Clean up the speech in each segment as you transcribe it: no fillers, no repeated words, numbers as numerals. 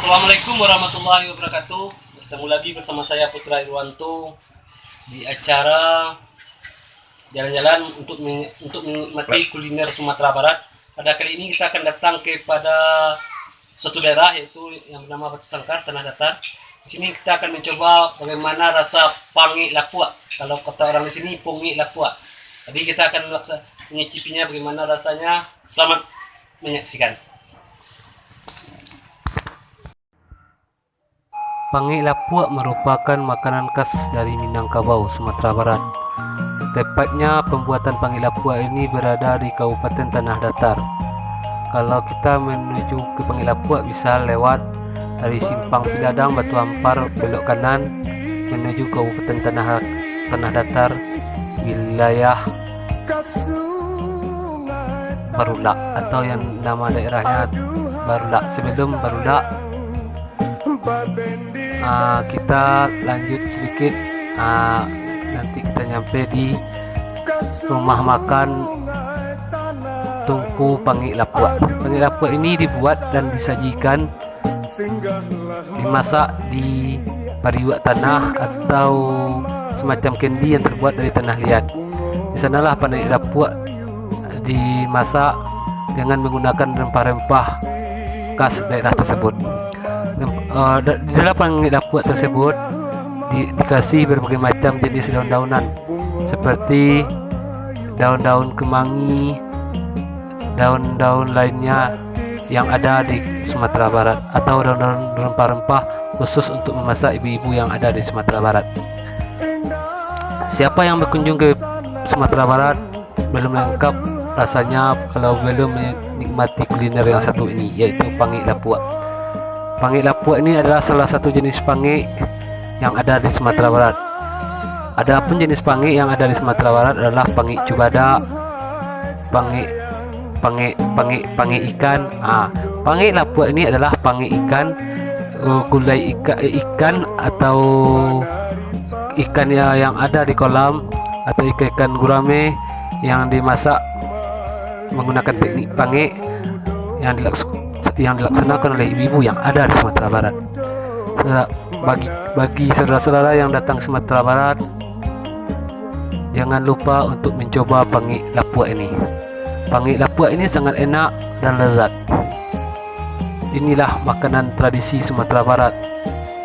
Assalamualaikum warahmatullahi wabarakatuh. Bertemu lagi bersama saya Putra Irwanto di acara jalan-jalan untuk menikmati kuliner Sumatera Barat. Pada kali ini kita akan datang kepada suatu daerah yaitu yang bernama Batu Sangkar, Tanah Datar. Di sini kita akan mencoba bagaimana rasa pangi lapua. Kalau kata orang di sini pungi lapua. Jadi kita akan menyicipinya bagaimana rasanya. Selamat menyaksikan. Pangi lapua merupakan makanan khas dari Minangkabau, Sumatera Barat. Tepatnya pembuatan pangi lapua ini berada di Kabupaten Tanah Datar. Kalau kita menuju ke Pangi Lapua bisa lewat dari Simpang Piladang, Batu Ampar, belok kanan menuju Kabupaten Tanah Datar, wilayah Barulak atau yang nama daerahnya Barulak. Sebelum Barulak kita lanjut sedikit, nanti kita nyampe di rumah makan Tungku Pangi Lapua. Pangi Lapua ini dibuat dan disajikan, dimasak di pariwak tanah atau semacam kendi yang terbuat dari tanah liat. Di sanalah Pangi Lapua dimasak dengan menggunakan rempah-rempah khas daerah tersebut. Di dalam Pangi Lapua tersebut dikasih berbagai macam jenis daun-daunan seperti daun-daun kemangi, daun-daun lainnya yang ada di Sumatera Barat, atau daun-daun rempah-rempah khusus untuk memasak ibu-ibu yang ada di Sumatera Barat. Siapa yang berkunjung ke Sumatera Barat belum lengkap rasanya kalau belum menikmati kuliner yang satu ini, yaitu Pangi Lapua. Pangi Lapua ini adalah salah satu jenis pangi yang ada di Sumatera Barat. Adapun jenis pangi yang ada di Sumatera Barat adalah pangi cubada, pangi ikan. Pangi Lapua ini adalah pangi ikan, gulai ikan atau ikan yang ada di kolam, atau ikan gurame yang dimasak menggunakan teknik pangi yang dilaksanakan oleh ibu-ibu yang ada di Sumatera Barat. Bagi saudara-saudara yang datang ke Sumatera Barat, jangan lupa untuk mencoba Pangi Lapua ini. Pangi Lapua ini sangat enak dan lezat. Inilah makanan tradisi Sumatera Barat.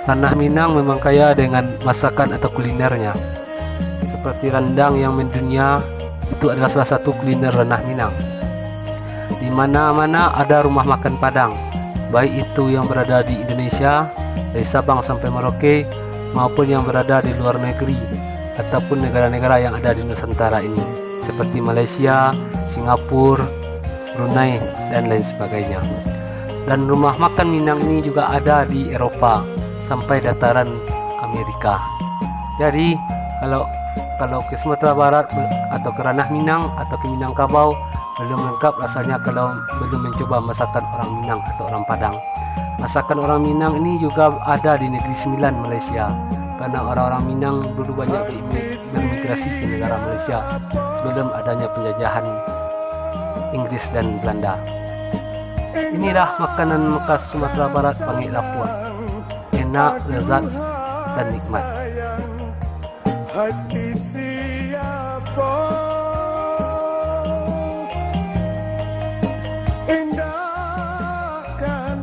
Tanah Minang memang kaya dengan masakan atau kulinernya. Seperti rendang yang mendunia, itu adalah salah satu kuliner ranah Minang. Di mana-mana ada rumah makan Padang, baik itu yang berada di Indonesia, dari Sabang sampai Merauke, maupun yang berada di luar negeri ataupun negara-negara yang ada di Nusantara ini, seperti Malaysia, Singapura, Brunei, dan lain sebagainya. Dan rumah makan Minang ini juga ada di Eropa sampai dataran Amerika. Jadi kalau ke Sumatera Barat atau ke ranah Minang atau ke Minangkabau belum lengkap rasanya kalau belum mencoba masakan orang Minang atau orang Padang. Masakan orang Minang ini juga ada di Negeri Sembilan, Malaysia, karena orang-orang Minang dulu banyak bermigrasi ke negara Malaysia sebelum adanya penjajahan Inggris dan Belanda. Inilah makanan khas Sumatera Barat, Pangi Lapua. Enak, lezat, dan nikmat. Hati siapa indahkan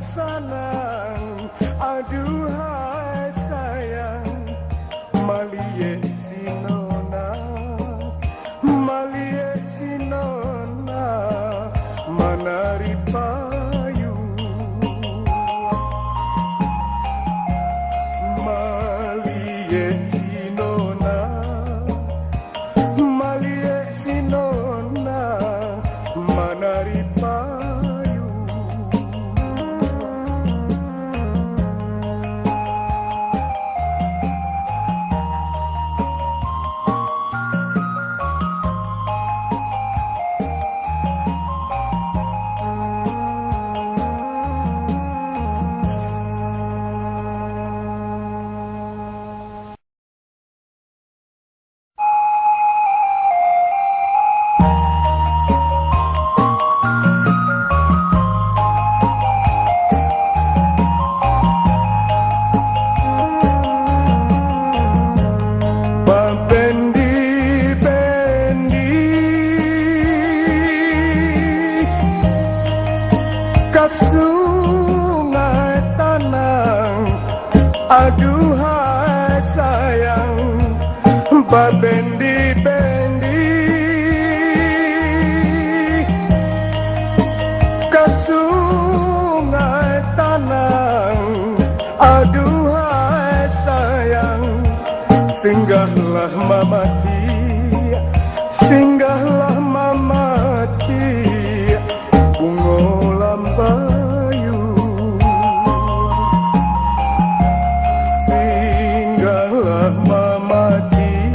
sanang, aduhai sayang, malie sinona, malie sinona, manari payu, malie sinona, malie sinona, manari payu. aduhai sayang, babendi-bendi ke sungai Tanang. Aduhai sayang, singgahlah mamati, singgahlah mamati, bungo lambayu. Singgahlah mamati,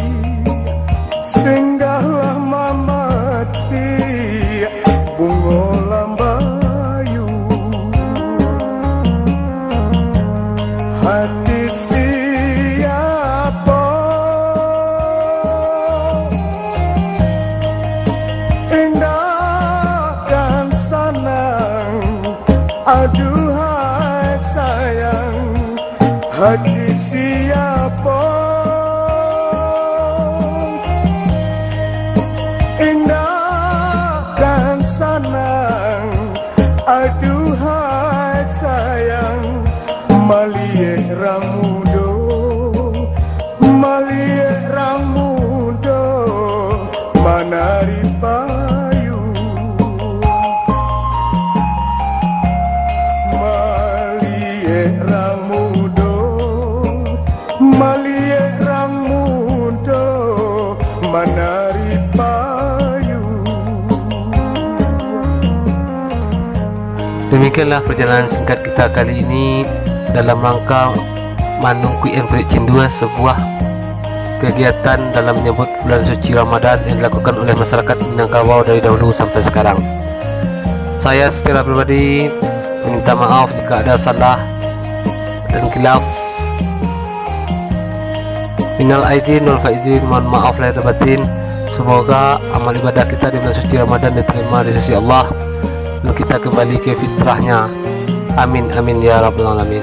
singgahlah mamati, bungo lambayu. Hati siapa indah dan senang, aduhai sayang, hati siapa indah dan senang, aduhai sayang, malie ramudo, malie ramudo, manari payu, malie ramudo, malie ramudo, manari payu. Demikianlah perjalanan singkat kita kali ini dalam rangka Manungkuian Perik Cindua, sebuah kegiatan dalam menyambut bulan suci Ramadan yang dilakukan oleh masyarakat Minangkabau dari dahulu sampai sekarang. Saya secara pribadi minta maaf jika ada salah dan khilaf. Minal aidin wal faizin, mohon maaf lahir dan batin. Semoga amal ibadah kita di bulan suci Ramadan diterima di sisi Allah dan kita kembali ke fitrahnya. Amin amin ya rabbal alamin.